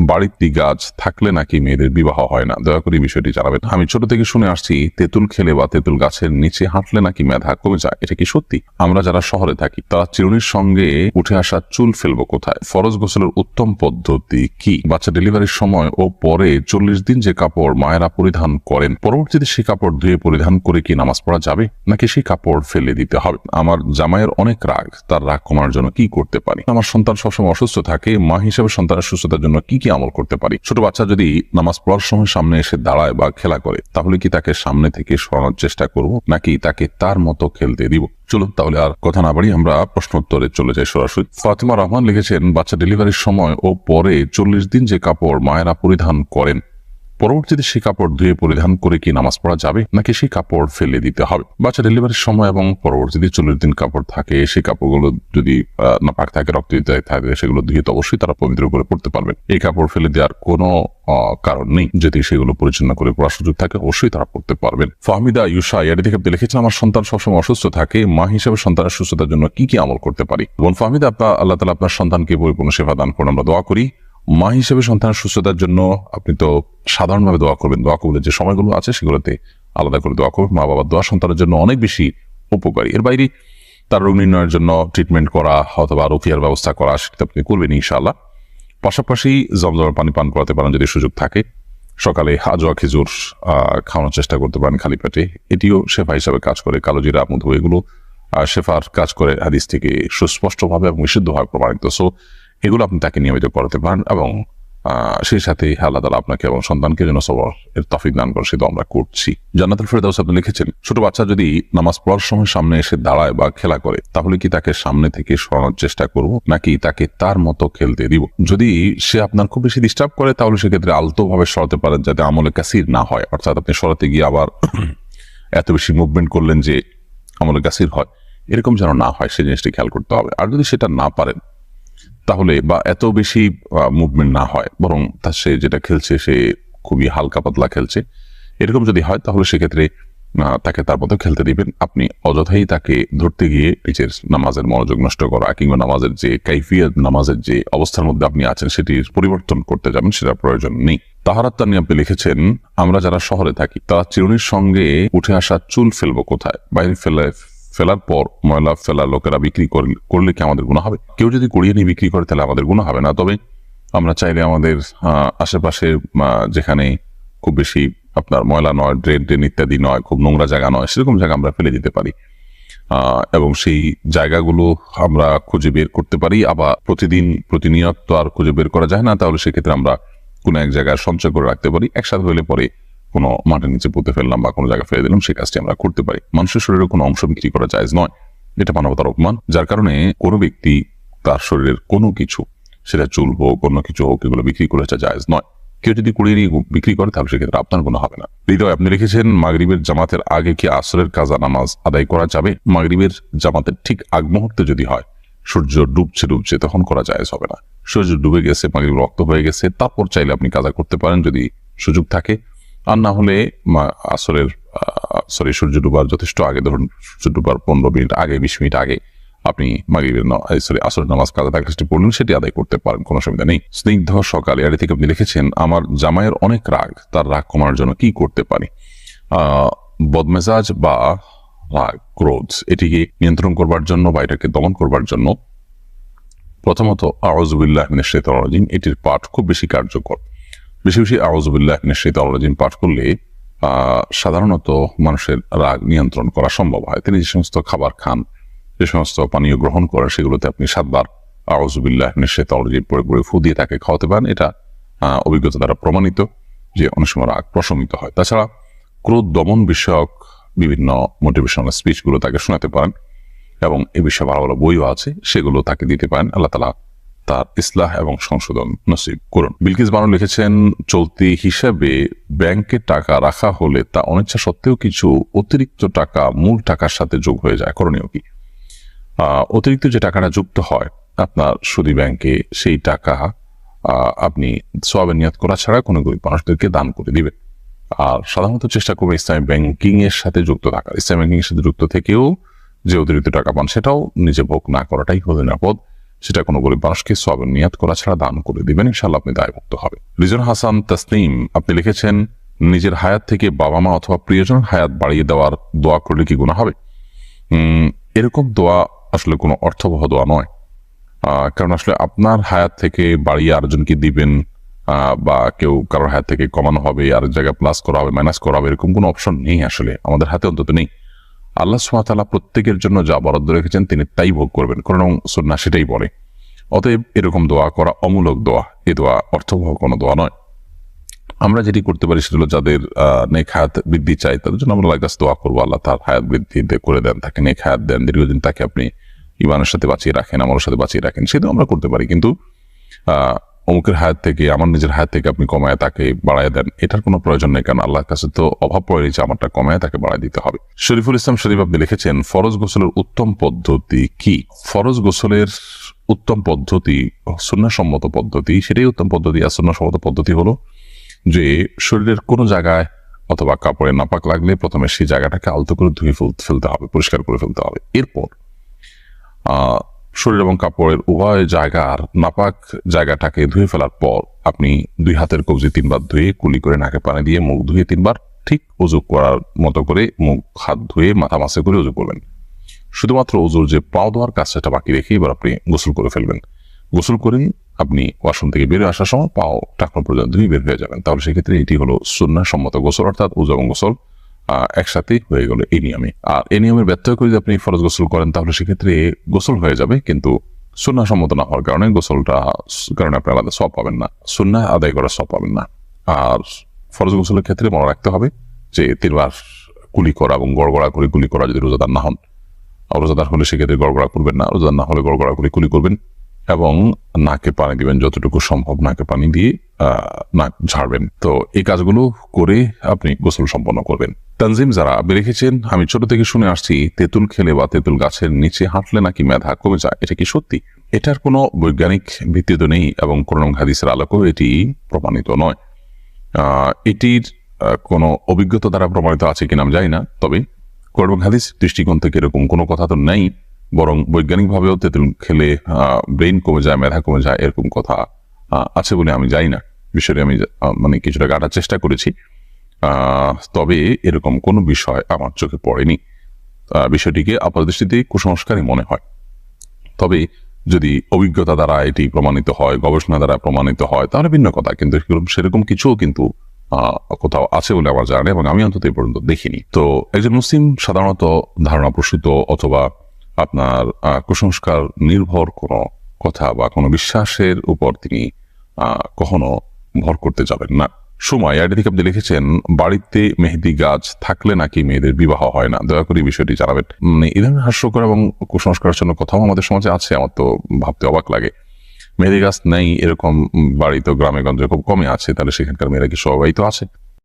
বাড়িতে গাছ থাকলে নাকি মেয়েদের বিবাহ হয় না, দয়া করে বিষয়টি জানাবেন। আমি ছোট থেকে শুনে আসছি তেঁতুল খেলে বা তেঁতুল গাছের নিচে হাঁটলে নাকি মেধা কমে যায়, এটা কি সত্যি? আমরা যারা শহরে থাকি তারা চিরুনির সঙ্গে উঠে আসা চুল ফেলবো কোথায়? ফরজ গোসলের উত্তম পদ্ধতি কি? বাচ্চা ডেলিভারির সময় ও পরে 40 দিন যে কাপড় মায়েরা পরিধান করেন, পরবর্তীতে সেই কাপড় ধুয়ে পরিধান করে কি নামাজ পড়া যাবে, নাকি সেই কাপড় ফেলে দিতে হবে? আমার জামাইয়ের অনেক রাগ, তার রাগ কমানোর জন্য কি করতে পারি? আমার সন্তান সবসময় অসুস্থ থাকে, মা হিসেবে সন্তানের সুস্থতার জন্য কি কি আমল করতে পারি? ছোট বাচ্চা যদি নামাজ পড়ার সময় সামনে এসে দাঁড়ায় বা খেলা করে, তাহলে কি তাকে সামনে থেকে সরানোর চেষ্টা করব, নাকি তাকে তার মতো খেলতে দিব? চলুন তাহলে আর কথা না বাড়ি আমরা প্রশ্নোত্তরে চলে যাই সরাসরি। ফাতিমা রহমান লিখেছেন, বাচ্চা ডেলিভারির সময় ও পরে 40 দিন যে কাপড় মায়েরা পরিধান করেন, পরবর্তীতে সেই কাপড় ধুয়ে পরিধান করে কি নামাজ পড়া যাবে, নাকি সেই কাপড় ফেলে দিতে হবে? বাচ্চা ডেলিভারির সময় এবং পরবর্তীতে 40 দিন কাপড় থাকে, সেই কাপড়গুলো যদি নাপাক থাকে, রক্ত থাকে, সেগুলো ধুয়ে তো অবশ্যই তারা পবিত্র করে পড়তে পারবেন। এই কাপড় ফেলে দেওয়ার কোনো কারণ নেই। যদি সেগুলো পরিচ্ছন্ন করে পড়ার সুযোগ থাকে, অবশ্যই তারা পড়তে পারবেন। ফাহমিদা ইউসা ইয়ারি থেকে লিখেছেন, আমার সন্তান সবসময় অসুস্থ থাকে, মা হিসেবে সন্তানের সুস্থতার জন্য কি কি আমল করতে পারি? বোন ফাহমিদা, আল্লাহ তাআলা আপনার সন্তানকে পরিপূর্ণ সেবা দান করুন, আমরা দোয়া করি। মা হিসেবে সন্তানের সুস্থতার জন্য আপনি তো সাধারণভাবে দোয়া করবেন, দোয়া কবুলের যে সময়গুলো আছে সেগুলোতে আলাদা করে দোয়া করবেন। মা বাবার দোয়া সন্তানের জন্য অনেক বেশি উপকারী। এর বাইরে তার রোগ নির্ণয়ের জন্য ট্রিটমেন্ট করা অথবা রুকিয়ার ব্যবস্থা করা, সেটা আপনি করবেন ইনশাআল্লাহ। পাশাপাশি জমজমের পানি পান করাতে পারেন যদি সুযোগ থাকে। সকালে আজোয়া খেজুর খাওয়ানোর চেষ্টা করতে পারেন খালি পেটে, এটিও শেফা হিসাবে কাজ করে। কালোজিরা, মধু, এগুলো শেফার কাজ করে হাদিস থেকে সুস্পষ্টভাবে এবং বিশুদ্ধভাবে প্রমাণিত। সো এগুলো আপনি তাকে নিয়মিত করাতে পারেন এবং সেই সাথে আল্লাহ তাআলা আপনাকে এবং সন্তানকে যেন সবর এর তৌফিক দান করে, সেটা আমরা করছি। জান্নাতুল ফেরদাউস আপনি লিখেছেন, ছোট বাচ্চা যদি নামাজ পড়ার সময় সামনে এসে দাঁড়ায় বা খেলা করে, তাহলে কি তাকে সামনে থেকে সরানোর চেষ্টা করব, নাকি তাকে তার মতো খেলতে দিব? যদি সে আপনার খুব বেশি ডিস্টার্ব করে, তাহলে সেক্ষেত্রে আলতো ভাবে সরাতে পারেন, যাতে আমলে কাসির না হয়। অর্থাৎ আপনি সরাতে গিয়ে আবার এত বেশি মুভমেন্ট করলেন যে আমলে কাসির হয়, এরকম যেন না হয়, সেই জিনিসটি খেয়াল করতে হবে। আর যদি সেটা না পারেন, তাহলে বা এত বেশি মুভমেন্ট না হয়, বরং তার সে যেটা খেলছে সে খুবই হালকা পাতলা খেলছে, এরকম যদি হয়, তাহলে সেক্ষেত্রে তাকে তার মতো খেলতে দিবেন। আপনি অযথাই তাকে ধরতে গিয়ে নিজের নামাজের মনোযোগ নষ্ট করা কিংবা নামাজের যে কাইফিয়ত, নামাজের যে অবস্থার মধ্যে আপনি আছেন সেটির পরিবর্তন করতে যাবেন, সেটা প্রয়োজন নেই। তাহারাত তানি আপনি লিখেছেন, আমরা যারা শহরে থাকি তারা চিরুনির সঙ্গে উঠে আসা চুল ফেলবো কোথায়? বাইরে ফেলার পর ময়লা ফেলার লোকেরা বিক্রি করলে কি আমাদের গুনাহ হবে? কেউ যদি কুড়িয়ে নিয়ে বিক্রি করে তাহলে আমাদের গুনাহ হবে না। তবে আমরা চাইলে আমাদের আশেপাশে যেখানে খুব বেশি আপনার ময়লা নয়, ড্রেন ইত্যাদি নয়, খুব নোংরা জায়গা নয়, সেরকম জায়গা আমরা ফেলে দিতে পারি এবং সেই জায়গাগুলো আমরা খুঁজে বের করতে পারি। আবার প্রতিনিয়ত তো আর খুঁজে বের করা যায় না, তাহলে সেক্ষেত্রে আমরা কোনো এক জায়গায় সঞ্চয় করে রাখতে পারি। একসাথে হলে পরে কোনো মাটির নিচে পুঁতে ফেললাম বা কোনো জায়গায় ফেলে দিলাম, সেই কাজটি আমরা করতে পারি। মানুষের শরীরের কোনো অংশ বিক্রি করা জায়েজ নয়, এটা মানবতার অপমান। যার কারণে কোনো ব্যক্তি তার শরীরের কোনো কিছু, সেটা চুল হোক, অন্য কিছু হোক, এগুলো বিক্রি করে জায়েজ নয়। কেউ যদি কুড়িয়ে নিয়ে বিক্রি করে, তাহলে সেক্ষেত্রে আপনার কোনো হবে না। হৃদয় আপনি লিখেছেন, মাগরিবের জামাতের আগে কি আসরের কাজা নামাজ আদায় করা যাবে? মাগরিবের জামাতের ঠিক আগ মুহূর্তে যদি হয়, সূর্য ডুবছে, তখন করা জায়েজ হবে না। সূর্য ডুবে গেছে, মাগরিব রক্ত হয়ে গেছে, তারপর চাইলে আপনি কাজা করতে পারেন যদি সুযোগ থাকে। আর না হলে সূর্য ডুবার যথেষ্ট আগে, ধরুন সূর্য ডুবার 15 মিনিট আগে, 20 মিনিট আগে আপনি মাগরিবের আসরের নামাজ কাজা থাকলে সেটি পড়লেন, সেটি আদায় করতে পারেন, কোনো অসুবিধা নেই। স্নিগ্ধ সকাল এর থেকে আপনি লিখেছেন, আমার জামাইয়ের অনেক রাগ, তার রাগ কমানোর জন্য কি করতে পারি? বদমেজাজ বা রাগ, ক্রোধ, এটিকে নিয়ন্ত্রণ করবার জন্য বা এটাকে দমন করবার জন্য প্রথমত আউযু বিল্লাহি মিনাশ শাইতানির রাজিম, এটির পাঠ খুব বেশি কার্যকর। বেশি বেশি আউযু বিল্লাহি মিনাশ শাইতানির রাজিম পাঠ করলে সাধারণত মানুষের রাগ নিয়ন্ত্রণ করা সম্ভব হয়। তিনি যে সমস্ত খাবার খান, যে সমস্ত পানীয় গ্রহণ করেন, সেগুলোতে আপনি 7 বার আউযু বিল্লাহি মিনাশ শাইতানির রাজিম পড়ে ফু দিয়ে তাকে খাওয়াতে পারেন। এটা অভিজ্ঞতা দ্বারা প্রমাণিত যে অনেক সময় রাগ প্রশমিত হয়। তাছাড়া ক্রোধ দমন বিষয়ক বিভিন্ন মোটিভেশনাল স্পিচগুলো তাকে শোনাতে পারেন এবং এ বিষয়ে ভালো ভালো বইও আছে, সেগুলো তাকে দিতে পারেন। আল্লাহ তাআলা তার ইসলাহ এবং সংশোধন নসিব করুন। বিলকিস বানু লিখেছেন, চলতি হিসাবে ব্যাংকে টাকা রাখা হলে তা অনিচ্ছা সত্ত্বেও কিছু অতিরিক্ত টাকা মূল টাকার সাথে যোগ হয়ে যায়, করণীয় কি? অতিরিক্ত যে টাকাটা যুক্ত হয় আপনার সুদী ব্যাংকে, সেই টাকা আপনি সওয়াবের নিয়ত করা ছাড়া কোনো গরিব মানুষদেরকে দান করে দিবেন। আর সাধারণত চেষ্টা করবে ইসলামী ব্যাংকিং এর সাথে যুক্ত থাকার। ইসলামী ব্যাংকিং এর সাথে যুক্ত থেকেও যে অতিরিক্ত টাকা পান, সেটাও নিজে ভোগ না করাটাই হলো নিরাপদ। সেটা কোনো গরিব মানুষকে সওয়াবের নিয়াত করা ছাড়া দান করে দিবেন, ইনশাআল্লাহ আপনি দায়মুক্ত হবে। রিজন হাসান তাসনিম আপনি লিখেছেন, নিজের হায়াত থেকে বাবা মা অথবা প্রিয়জনের হায়াত বাড়িয়ে দেওয়ার দোয়া করলে কি গুনাহ হবে? এরকম দোয়া আসলে কোনো অর্থবহ দোয়া নয়। কারণ আসলে আপনার হায়াত থেকে বাড়িয়ে আরেকজনকে দিবেন, বা কেউ কারোর হায়াত থেকে কমানো হবে, আরেক জায়গায় প্লাস করা হবে, মাইনাস করা হবে, এরকম কোনো অপশন নেই, আসলে আমাদের হাতে অন্তত নেই। আল্লাহ সুবহানাহু ওয়া তাআলা প্রত্যেকের জন্য যা বরাদ্দ রেখেছেন তিনি তাই ভোগ করবেন, কারণ সুন্নাহ সেটাই বলে। অতএব এরকম দোয়া করা অমূলক দোয়া, এ দোয়া অর্থবহ কোনো দোয়া নয়। আমরা যেটি করতে পারি সেটা হলো, যাদের নেক হায়াত বৃদ্ধি চাই তাদের জন্য আমরা আল্লাহর কাছে দোয়া করবো, আল্লাহ তার হায়াত বৃদ্ধি করে দেন, তাকে নেক হায়াত দেন, দীর্ঘদিন তাকে আপনি ইমানের সাথে বাঁচিয়ে রাখেন, আমার সাথে বাঁচিয়ে রাখেন, সেটা আমরা করতে পারি। কিন্তু অমুকের হায়াত থেকে আমার নিজের হায়াত থেকে আপনি কমায় তাকে বাড়ায় দেন, এটার কোনো প্রয়োজন নেই, কারণ আল্লাহর কাছে তো অভাব পড়ে যে আমারটা কমায় তাকে বাড়ায় দিতে হবে। শরীফুল ইসলাম শরীফ আপনি লিখেছেন, ফরজ গোসলের উত্তম পদ্ধতি কি? ফরজ গোসলের উত্তম পদ্ধতি, সুন্নাহসম্মত পদ্ধতি, সেটাই উত্তম পদ্ধতি। আর সুন্নাহসম্মত পদ্ধতি হলো যে শরীরের কোনো জায়গায় অথবা কাপড়ে নাপাক লাগলে প্রথমে সেই জায়গাটাকে আলতো করে ধুয়ে ফেলতে হবে, পরিষ্কার করে ফেলতে হবে। এরপর শরীর এবং কাপড়ের উভয় জায়গার নাপাক জায়গাটাকে ধুয়ে ফেলার পর আপনি 2 হাতের কবজি 3 বার ধুয়ে কুলি করে নাকে পানি দিয়ে মুখ ধুয়ে 3 বার ঠিক ওযু করার মতো করে মুখ হাত ধুয়ে মাথা মাসে করে ওযু করবেন। শুধুমাত্র ওযুর যে পাও ধোয়ার কাজটা বাকি রেখে এবার আপনি গোসল করে ফেলবেন। গোসল করে আপনি ওয়াশরুম থেকে বের আসার সময় পাও টাকনো পর্যন্ত ধুয়ে বের হয়ে যাবেন। তাহলে সেক্ষেত্রে এটি হলো সুন্নাহসম্মত গোসল, অর্থাৎ ওযু এবং গোসল একসাথে হয়ে গেল এই নিয়মে। আর এই নিয়মের ব্যত্যয় করে যদি আপনি ফরজ গোসল করেন তাহলে সেক্ষেত্রে গোসল হয়ে যাবে, কিন্তু সুন্নাহসম্মত না হওয়ার কারণে কারণে আপনি আলাদা সওয়াব পাবেন না, সুন্নাহ আদায় করার সওয়াব পাবেন না। আর ফরজ গোসলের ক্ষেত্রে মনে রাখতে হবে যে 3 বার কুলি করা এবং গড়গড়া করে কুলি করা, যদি রোজাদার না হন। রোজাদার হলে সেক্ষেত্রে গড়গড়া করবেন না, রোজাদার না হলে গড়গড়া করে কুলি করবেন এবং নাকে পানি দিবেন, যতটুকু সম্ভব নাকে পানি দিয়ে নাক ঝাড়বেন। তো এই কাজগুলো করে আপনি গোসল সম্পন্ন করবেন। তানজিম যারা আপনি লিখেছেন, আমি ছোট থেকে শুনে আসছি তেঁতুল খেলে বা তেঁতুল গাছের নিচে হাঁটলে নাকি মেধা কমে যায়, এটা কি সত্যি? এটার কোনো বৈজ্ঞানিক ভিত্তি তো নেই এবং কোরআন হাদিসের আলোকেও এটি প্রমাণিত নয়। এটির কোনো অভিজ্ঞতা দ্বারা প্রমাণিত আছে কিনা আমি জানি না, তবে কোরআন হাদিস দৃষ্টিকোণ থেকে এরকম কোনো কথা তো নেই, বরং বৈজ্ঞানিকভাবেও তেঁতুল খেলে ব্রেইন কমে যায়, মেধা কমে যায়, এরকম কথা আছে বলে আমি জানি না। বিষয়টি আমি মানে কিছুটা গাটার চেষ্টা করেছি, তবে এরকম কোনো বিষয় আমার চোখে পড়েনি। বিষয়টিকে আপাত দৃষ্টিতে কুসংস্কারই মনে হয়। তবে যদি অভিজ্ঞতা দ্বারা এটি প্রমাণিত হয়, গবেষণা দ্বারা প্রমাণিত হয়, তাহলে ভিন্ন কথা, কিন্তু সেরকম কিছুও কিন্তু কোথাও আছে বলে আমার জানা নেই এবং আমি অন্তত এই পর্যন্ত দেখিনি। তো একজন মুসলিম সাধারণত ধারণা প্রসূত অথবা আপনার কুসংস্কার নির্ভর কোনো কথা বা কোনো বিশ্বাসের উপর তিনি কখনো ভর করতে যাবেন না। সময় আইডি থেকে আপনি লিখেছেন, বাড়িতে মেহেদি গাছ থাকলে নাকি মেয়েদের বিবাহ হয় না, দয়া করে বিষয়টি জানাবেন। মানে এই ধরনের হাস্যকর এবং কুসংস্কারের জন্য কথাও আমাদের সমাজে আছে, আমার তো ভাবতে অবাক লাগে। মেহেদি গাছ নেই এরকম বাড়ি তো গ্রামে গঞ্জে খুব কমই আছে, তাহলে সেখানকার মেয়েরা কি সবাই তো আছে?